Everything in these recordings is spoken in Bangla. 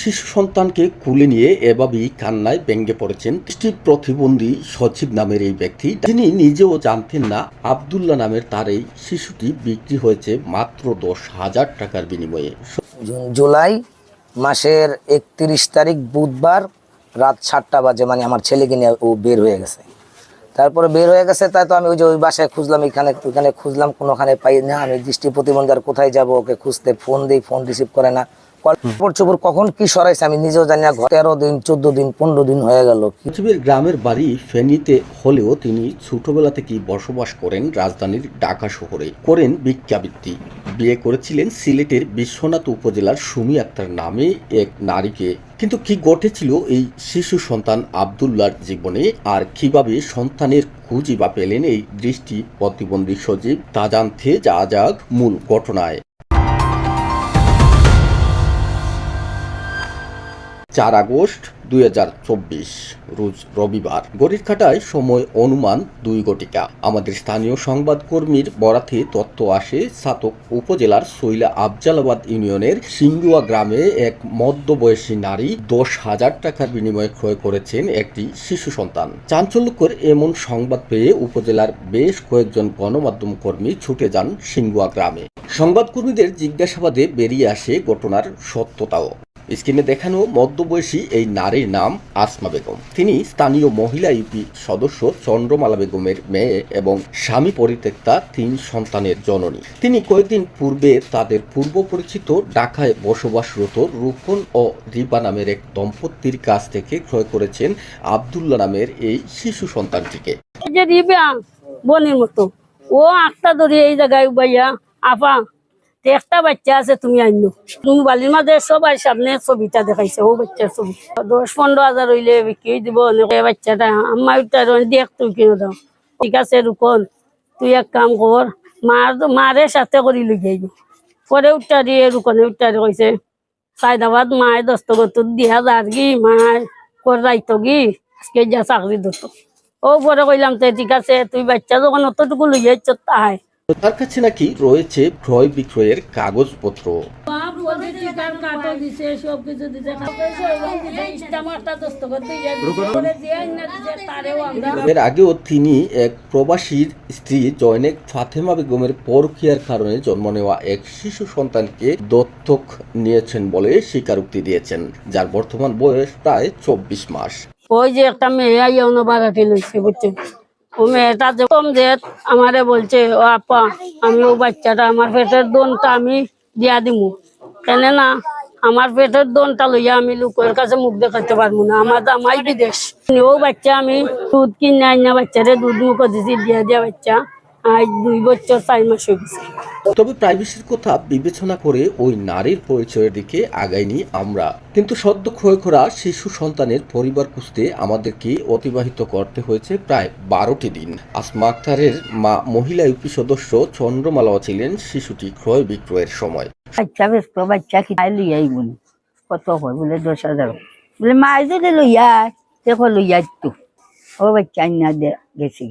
শিশু সন্তানকে কুলে নিয়ে এভাবেই কান্নায় ভেঙে পড়েছেন দৃষ্টি প্রতিবন্ধী সজীব নামের এই ব্যক্তি, যিনি নিজেও জানতেন না আব্দুল্লাহ নামের তার এই শিশুটি বিক্রি হয়েছে মাত্র 10,000 টাকার বিনিময়ে। জুলাই মাসের 31 তারিখ বুধবার রাত 7টা বাজে, মানে আমার ছেলেকে নিয়ে ও বের হয়ে গেছে। তারপরে বের হয়ে গেছে, তাই তো আমি ওই বাসায় খুঁজলাম, ওইখানে খুঁজলাম, কোনোখানে পাই না। আমি দৃষ্টি প্রতিবন্ধী আর কোথায় যাব, ওকে খুঁজতে ফোন দিই, ফোন রিসিভ করে না। চোপড় কখন কি সরাইছে আমি নিজেও জানি না। 13 দিন 14 দিন 15 দিন হয়ে গেল। সজীবের গ্রামের বাড়ি ফেনীতে হলেও তিনি ছোটবেলা থেকেই বসবাস করেন রাজধানীর ঢাকা শহরে। করেন ভিক্ষাবৃত্তি। বিয়ে করেছিলেন সিলেটের বিশ্বনাথ উপজেলার সুমি আক্তার নামে এক নারীকে। কিন্তু কি ঘটেছিল এই শিশু সন্তান আব্দুল্লাহর জীবনে, আর কিভাবে সন্তানের খুঁজি বা পেলেন এই দৃষ্টি প্রতিবন্ধী সজীব, তা জানতে যাওয়া যাক মূল ঘটনায়। 4 আগস্ট 2024 রোজ রবিবার, ঘড়ির কাঁটায় সময় অনুমান 2 ঘটিকা। আমাদের স্থানীয় সংবাদকর্মীর বরাতে তথ্য আসে ছাতক উপজেলার সৈলা আফজালাবাদ ইউনিয়নের সিঙ্গুয়া গ্রামে এক মধ্যবয়সী নারী 10,000 টাকার বিনিময়ে ক্রয় করেছেন একটি শিশু সন্তান। চাঞ্চল্যকর এমন সংবাদ পেয়ে উপজেলার বেশ কয়েকজন গণমাধ্যম কর্মী ছুটে যান সিঙ্গুয়া গ্রামে। সংবাদকর্মীদের জিজ্ঞাসাবাদে বেরিয়ে আসে ঘটনার সত্যতাও। স্ক্রিনে দেখানো মধ্যবয়সী এই নারীর নাম আসমা বেগম। তিনি স্থানীয় মহিলা ইউপি সদস্য চন্দ্রমালা বেগমের মেয়ে এবং স্বামী পরিত্যক্তা 3 সন্তানের জননী। তিনি কয়েকদিন পূর্বে তাদের পূর্ব পরিচিত ঢাকায় বসবাসরত রূপন ও রিবা নামের এক দম্পতির কাছ থেকে ক্রয় করেছেন আব্দুল্লাহ নামের এই শিশু সন্তানটিকে। বোনের মতো ও আটটা ধরে এই জায়গায় উবাইয়া আপা একটা বাচ্চা আছে, তুমি আইনো তুমি বালির মাঝে সবাই সামনে ছবিটা দেখাইছে, ও বাচ্চার ছবি 10-15 হাজার হইলে বিক্রি দিব বাচ্চাটা। আমার দেখ তুই কিনে দাও। ঠিক আছে রুকন, তুই এক কাম কর, মারে সাথে করি লই যাইব। পরে উঠারি রুকনে উঠারি কইছে সাইদাবাদ মায় দস্তগত 2,000 গি মায় কর রাইতো গি আজকে যা চাকরি দত। ও পরে কইলাম তো ঠিক আছে, তুই বাচ্চা যখন অতটুকু লই যাইছ তাই। তার কাছে নাকি রয়েছে ক্রয় বিক্রয়ের কাগজপত্র। এর আগেও তিনি এক প্রবাসীর স্ত্রী জয়নেক ফাতেমা বেগমের পরকীয়ার কারণে জন্ম নেওয়া এক শিশু সন্তানকে দত্তক নিয়েছেন বলে স্বীকারোক্তি দিয়েছেন, যার বর্তমান বয়স প্রায় 24 মাস। ওই যে একটা মেয়ে আইয়া বাড়াতে লইছে বুঝছেন, ও মেয়েটা যে কম যে আমারে বলছে ও আপা আমি ও বাচ্চাটা আমার পেটের দোনটা আমি দিয়া দিমু, কেন না আমার পেটের দোনটা লইয়া আমি লোকের কাছে মুখ দেখাতে পারবো না, আমার জামাই বিদেশ। ও বাচ্চা আমি দুধ কিনে আইনা বাচ্চারে দুধ মুখ দিছি, দিয়া বাচ্চা আজ 2 বছর 4 মাস হয়ে গেছে। তবে প্রাইভেসির কথা বিবেচনা করে ওই নারীর পরিচয়ের দিকে আগাইনি আমরা। কিন্তু সদ্য ক্ষয় করা শিশু সন্তানের পরিবার খুঁজতে আমাদেরকে অতিবাহিত করতে হয়েছে প্রায় 12টি দিন। আসমা আক্তারের মা মহিলা ইউপি সদস্য চন্দ্রমালাও ছিলেন শিশুটি ক্রয় বিক্রয়ের সময়। বাচ্চা ব্যস্ত, বাচ্চা কি লইয়াই বলি কত হয় বলে 10,000 বলে মা যদি লইয়া দেখো লইয়া তো ও বাচ্চা না গেছি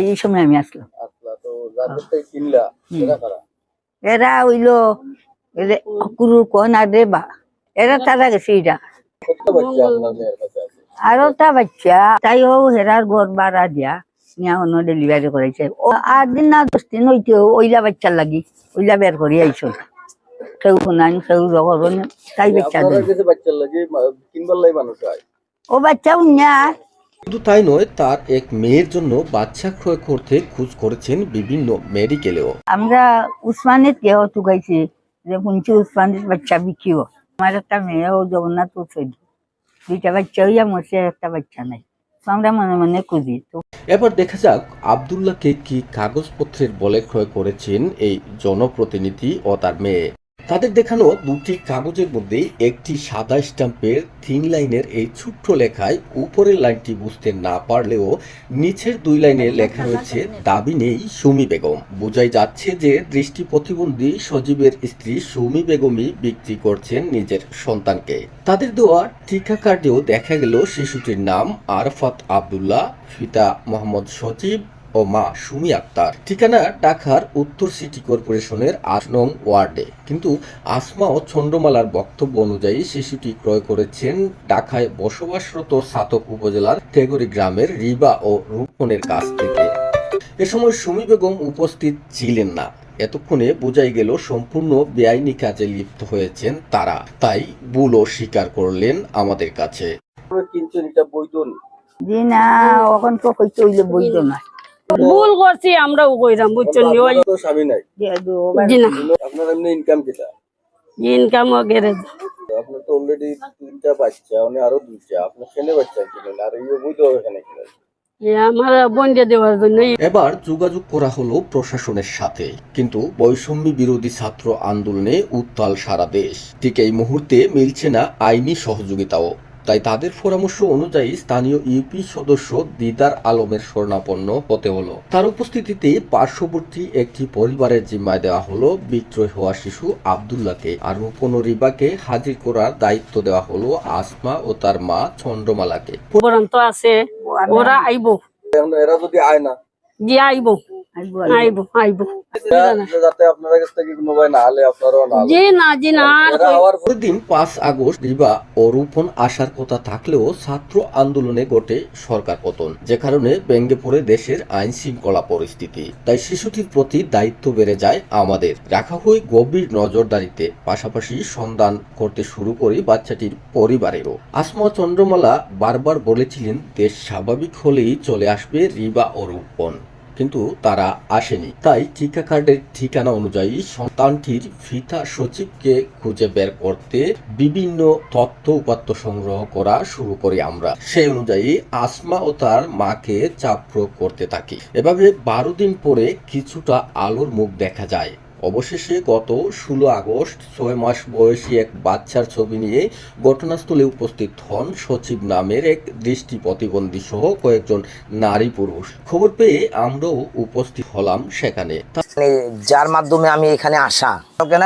এই সময় আমি আসলাম। এরা হইলো কুরু কোন আর রে বা এরা তারা গেছে এটা আরোটা বাচ্চা তাই ও হেরার ঘর ভাড়া দিয়া নিয়া অন্য ডেলিভারি করেছে। ও 8 দিন না 10 দিন হইতে ওইলা বাচ্চার লাগি ওইলা বের করি আইসো কেউ শুনান কেউ জগরণ তাই বাচ্চা ও বাচ্চা উন্না। শুধু তাই নয়, তার এক মেয়ের জন্য বাচ্চা ক্রয় করতে খোঁজ করেছেন বিভিন্ন মেডিকেলেও। আমরা উসমানের কেউ টুকাইছি যে শুনছি উসমানের বাচ্চা বিকিও। আমার একটা মেয়ে ও জগন্নাথ 2টা বাচ্চা হইয়া মরছে, একটা বাচ্চা নাই। আমরা মনে মনে খুঁজি। এবার দেখা যাক আব্দুল্লাহকে কি কাগজপত্রের বলে ক্রয় করেছেন এই জনপ্রতিনিধি ও তার মেয়ে। তাদের দেখানো 2টি কাগজের মধ্যে একটি সাদা স্ট্যাম্পের 3 লাইনের এই ছোট্ট লেখায় উপরের লাইনটি বুঝতে না পারলেও নিচের 2 লাইনে লেখা রয়েছে দাবি নেই সুমি বেগম। বোঝাই যাচ্ছে যে দৃষ্টি প্রতিবন্ধী সজীবের স্ত্রী সুমি বেগমই বিক্রি করছেন নিজের সন্তানকে। তাদের দেওয়া টিকা কার্ডেও দেখা গেল শিশুটির নাম আরাফাত আব্দুল্লাহ, পিতা মোহাম্মদ সজীব, ও মা সুমি আক্তার। ঠিকানা ঢাকার উত্তর সিটি কর্পোরেশনের ৮ নং ওয়ার্ডে। কিন্তু আসমা ও চন্দ্রমালার বক্তব্য অনুযায়ী শিশুটি ক্রয় করেছেন ঢাকায় বসবাসরত ছাতক উপজেলার টেগরি গ্রামের রিবা ও রূপনের কাছ থেকে। এ সময় সুমি বেগম উপস্থিত ছিলেন না। এতক্ষণে বোঝাই গেল সম্পূর্ণ বেআইনি কাজে লিপ্ত হয়েছেন তারা, তাই ভুলও স্বীকার করলেন আমাদের কাছে। জি না, এখন তো কইতে হইলে বইতো না। ভুল করছি আমরাও কইরাম, বুঝছেন নি? ওই স্বামী নাই জি না, আপনার এমনি ইনকাম কিটা? Income garage. আপনার তো অলরেডি 3টা বাচ্চা, মানে আরো 2টা, আপনার ছেলে বাচ্চা কিনেন আর এই বৈধ এখানে কিনেন। আমার বন্ধে দেওয়ার জন্য। এবার যোগাযোগ করা হলো প্রশাসনের সাথে, কিন্তু বৈষম্য বিরোধী ছাত্র আন্দোলনে উত্তাল সারা দেশ। ঠিক এই মুহূর্তে মিলছে না আইনি সহযোগিতাও। তাই তাদের পরামর্শ অনুযায়ী স্থানীয় ইউপি সদস্য দিদার আলমের শরণাপন্ন হতে হলো। তার উপস্থিতিতে পার্শ্ববর্তী একটি পরিবারের জিম্মায় দেওয়া হলো বিক্রয় হওয়া শিশু আব্দুল্লাহকে, আর রূপন ও রিবাকে হাজির করার দায়িত্ব দেওয়া হলো আসমা ও তার মা চন্দ্রমালাকে। উপরন্ত আছে, ওরা আইব, এরা যদি আয় না জি আইব, আইব আইব। যাতে আপনার কাছ থেকে কোনো ভাই না হলে আপনারাও না জি না, জি না। আর পরের দিন ৫ আগস্ট রিবা ও রূপন আসার কথা থাকলেও ছাত্র আন্দোলনে ঘটে সরকার পতন, যে কারণে ভেঙে পড়ে দেশের আইন শৃঙ্খলা পরিস্থিতি। তাই শিশুটির প্রতি দায়িত্ব বেড়ে যায় আমাদের। রাখা হয় গভীর নজরদারিতে, পাশাপাশি সন্ধান করতে শুরু করি বাচ্চাটির পরিবারেরও। আসমা চন্দ্রমালা বারবার বলেছিলেন দেশ স্বাভাবিক হলেই চলে আসবে রিবা ও রূপন, কিন্তু তারা আসেনি। তাই টিকা কার্ডের ঠিকানা অনুযায়ী সন্তানটির পিতা সচিবকে খুঁজে বের করতে বিভিন্ন তথ্য উপাত্ত সংগ্রহ করা শুরু করি আমরা। সেই অনুযায়ী আসমা ও তার মাকে চাপ প্রয়োগ করতে থাকি। এভাবে 12 দিন পরে কিছুটা আলোর মুখ দেখা যায়। অবশেষে গত 16 আগস্ট 6 মাস বয়সী এক বাচ্চার ছবি নিয়ে ঘটনাস্থলে উপস্থিত হন সচিব নামের এক দৃষ্টি প্রতিবন্ধী সহ কয়েকজন নারী পুরুষ। খবর পেয়ে আমরাও উপস্থিত হলাম সেখানে। যার মাধ্যমে আমি এখানে আসা,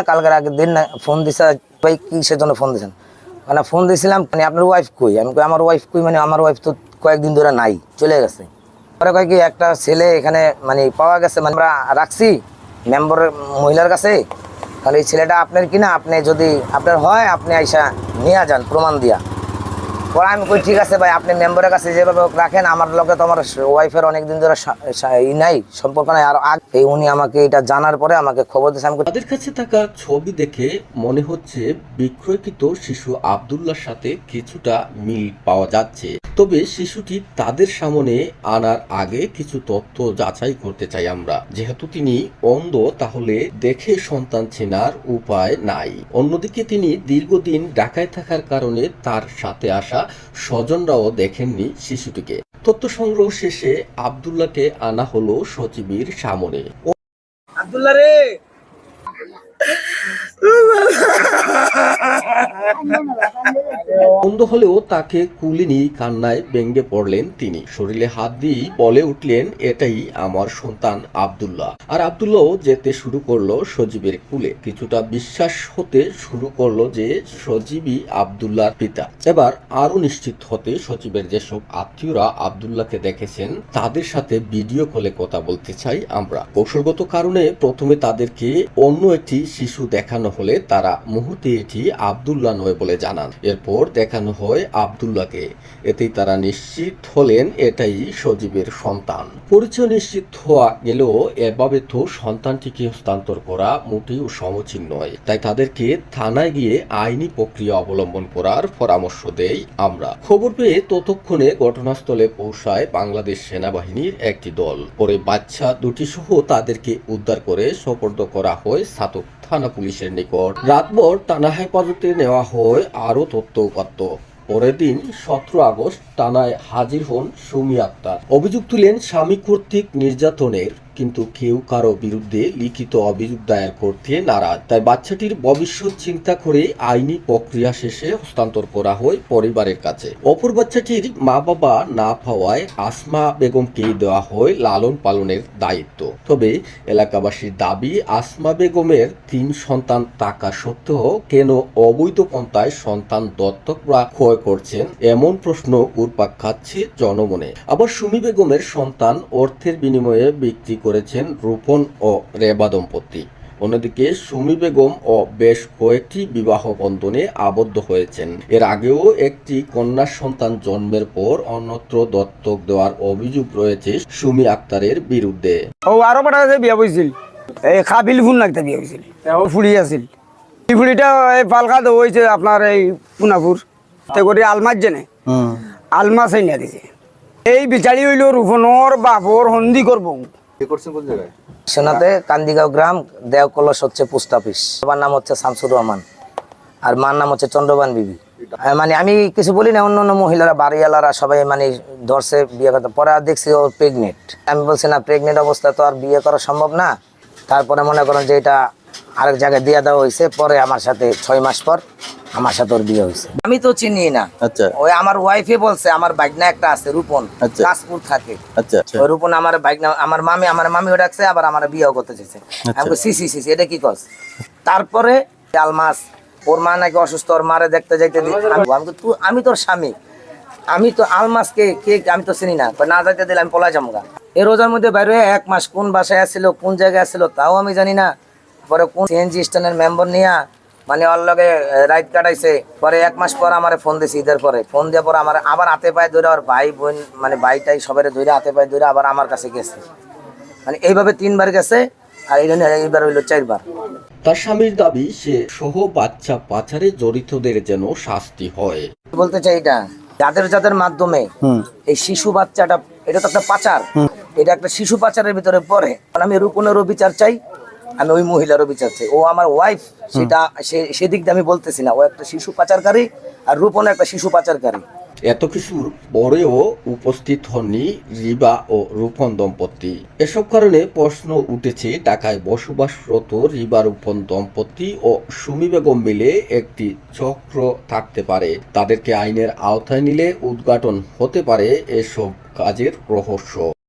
কালকের আগের দিন ফোন দিছে, ভাই কিসের জন্য ফোন দিয়েছেন? মানে ফোন দিয়েছিলাম, মানে আপনার ওয়াইফ কই? আমি কই আমার ওয়াইফ কই, মানে আমার ওয়াইফ তো কয়েকদিন ধরে নাই, চলে গেছে। পরে কয় কি একটা ছেলে এখানে মানে পাওয়া গেছে, মানে আমরা রাখছি মেম্বারের মহিলার কাছে, তাহলে এই ছেলেটা আপনার কিনা, আপনি যদি আপনার হয় আপনি আইসা নিয়ে যান প্রমাণ দিয়া। পরে আমি কই ঠিক আছে ভাই, আপনি মেম্বারের কাছে যেভাবে রাখেন, আমার লগে তো আমার ওয়াইফের অনেকদিন ধরে নাই, সম্পর্ক নাই। আর এই উনি আমাকে এটা জানার পরে আমাকে খবর দিয়েছে। আমি তাদের কাছে থাকা ছবি দেখে মনে হচ্ছে বিক্রয়কৃত শিশু আব্দুল্লাহর সাথে কিছুটা মিল পাওয়া যাচ্ছে। তবে শিশুটি তাদের সামনে আনার আগে কিছু তথ্য যাচাই করতে চাই আমরা। যেহেতু তিনি অন্ধ, তাহলে দেখে সন্তান চেনার উপায় নাই। অন্যদিকে তিনি দীর্ঘদিন ঢাকায় থাকার কারণে তার সাথে আসা স্বজনরাও দেখেননি শিশুটিকে। তথ্য সংগ্রহ শেষে আব্দুল্লাহকে আনা হলো সচিবের সামনে। আব্দুল্লাহ রে, অন্ধ হলেও তাকে কুলে নিয়ে কান্নায় ভেঙে পড়লেন তিনি। শরীরে হাত দিয়ে বলে উঠলেন, এটাই আমার সন্তান আব্দুল্লাহ। আর আব্দুল্লাহ যেতে শুরু করলো সজীবের কুলে। কিছুটা বিশ্বাস হতে শুরু করলো যে সজীবই আব্দুল্লাহর পিতা। এবার আরো নিশ্চিত হতে সজীবের যেসব আত্মীয়রা আব্দুল্লাহকে দেখেছেন তাদের সাথে ভিডিও কলে কথা বলতে চাই আমরা। কৌশলগত কারণে প্রথমে তাদেরকে অন্য একটি শিশু দেখানো হলে তারা মুহূর্তে এটি আব্দুল্লাহ নয় বলে জানান। এরপর দেখানো হয় আব্দুল্লাহকে। এতেই তারা নিশ্চিত হলেন এটাই সজীবের সন্তান। পরিচয় নিশ্চিত হওয়া গেলেও এভাবে তো সন্তানটিকে হস্তান্তর করা মোটেও সমীচীন নয়। তাই তাদেরকে থানায় গিয়ে আইনি প্রক্রিয়া অবলম্বন করার পরামর্শ দেই আমরা। খবর পেয়ে ততক্ষণে ঘটনাস্থলে পৌঁছায় বাংলাদেশ সেনাবাহিনীর একটি দল। পরে বাচ্চা দুটি সহ তাদেরকে উদ্ধার করে সোপর্দ করা হয় ছাতক থানা পুলিশের নিকট। রাতভর টানা হেফাজতে নেওয়া হয় আরো তথ্য উপাত্ত। পরের দিন 17 আগস্ট থানায় হাজির হন সুমি আক্তার। অভিযোগ তুলেন স্বামী কর্তৃক নির্যাতনের কিন্তু কেউ কারো বিরুদ্ধে লিখিত অভিযোগ দায়ের করতে নারাজ। তাই বাচ্চাটির ভবিষ্যৎ চিন্তা করে আইনি প্রক্রিয়া শেষে হস্তান্তর করা হয় পরিবারের কাছে। অপর বাচ্চাটির মা বাবা না পাওয়ায় আসমা বেগমকেই দেওয়া হয় লালন পালনের দায়িত্ব। তবে এলাকাবাসীর দাবি, আসমা বেগমের 3 সন্তান থাকা সত্ত্বেও কেন অবৈধ পন্থায় সন্তান দত্তক বা ক্রয় করছেন, এমন প্রশ্ন ঘুরপাক খাচ্ছে জনমনে। আবার সুমি বেগমের সন্তান অর্থের বিনিময়ে বিক্রি করেছেন রূপন ও রেবা দম্পতি। অন্যদিকে সুমি বেগম ও বেশ কয়েকটি বিবাহ বন্ধনে আবদ্ধ হয়েছেন। এর আগেও একটি কন্যা সন্তান জন্মের পর অন্যত্র দত্তক দেওয়ার অভিযোগ রয়েছে সুমি আক্তারের বিরুদ্ধে। ও আরো পাঠা বিয়া বইছিল, এই কাবিল ফুল লাগতে বিয়া বইছিল, ফুলি আছিল। এই ফুলিটা এই পালকা তো হয়েছে আপনার এই পুনাপুর তে করে আলমার জেনে আলমাস নিয়ে দিছে। এই বিচারি হইল রূপনর বাপর হন্দি করবো। সোনাতে কান্দিগাঁও গ্রাম, দেওকলস হচ্ছে পোস্ট অফিস। বাবার নাম হচ্ছে শামসুর রহমান আর মার নাম হচ্ছে চন্দ্রবান বিবি। মানে আমি কিছু বলি না, অন্য অন্য মহিলারা বাড়িওয়ালারা সবাই মানে ধরছে বিয়ে করতে। পরে আর দেখছি ও প্রেগনেন্ট। আমি বলছি না, প্রেগনেন্ট অবস্থা তো আর বিয়ে করা সম্ভব না। তারপরে মনে করেন যে এটা আরেক জায়গায় দিয়ে দেওয়া হয়েছে। পরে আমার সাথে 6 মাস পর আমার সাথে ওর বিয়ে হয়েছে। আমি তো চিনি না। আচ্ছা ওই আমার ওয়াইফে বলছে, আমার বাইকনা একটা আছে রূপন, আচ্ছা। কাশপুর থাকে। আচ্ছা আচ্ছা ওই রূপন আমার বাইকনা, আমার মামিও ডাকছে, আবার আমার বিয়েও করতে চেয়েছে। আমি বলি, সি এটা কি কস? তারপরে আলমাস ওর মা নাকি অসুস্থ, ওর মারে দেখতে যাইতে আমি তোর স্বামী, আমি তো আলমাসকে কে আমি তো চিনি না, না যাইতে দিলে আমি পলাই যাবো। এই রোজার মধ্যে বাইরে 1 মাস কোন বাসায় আসছিল, কোন জায়গায় আসছিল তাও আমি জানি না। পরে কোন সিএনজি স্ট্যান্ডের মেম্বার নিয়ে মানে ওর লগে রাইড কাটাইছে। পরে 1 মাস পর আমার ফোন দিয়েছে, ঈদের পরে ফোন দেওয়ার পর আমার আবার হাতে পায়ে ধরে, ওর ভাই বোন মানে ভাইটাই সবাই ধরে হাতে পায়ে ধরে আবার আমার কাছে গেছে। মানে এইভাবে 3 বার গেছে, আর এইবার হইলো 4 বার। তার স্বামীর দাবি, সে সহ বাচ্চা পাচারে জড়িতদের যেন শাস্তি হয়। বলতে চাই, এটা যাদের মাধ্যমে এই শিশু বাচ্চাটা, এটা তো একটা পাচার, এটা একটা শিশু পাচারের ভিতরে পড়ে। আমি রূপনেরও বিচার চাই, আমি ওই মহিলারও বিচার চাই। ও আমার ওয়াইফ, সেটা সেদিক দিয়ে আমি বলতেছি না। ও একটা শিশু পাচারকারী, আর রূপন একটা শিশু পাচারকারী। এত কিছুর পরেও উপস্থিত হননি রিবা ও রূপন দম্পতি। এসব কারণে প্রশ্ন উঠেছে, ঢাকায় বসবাসরত রিবা রূপন দম্পতি ও সুমি বেগম মিলে একটি চক্র থাকতে পারে। তাদেরকে আইনের আওতায় নিলে উদ্ঘাটন হতে পারে এসব কাজের রহস্য।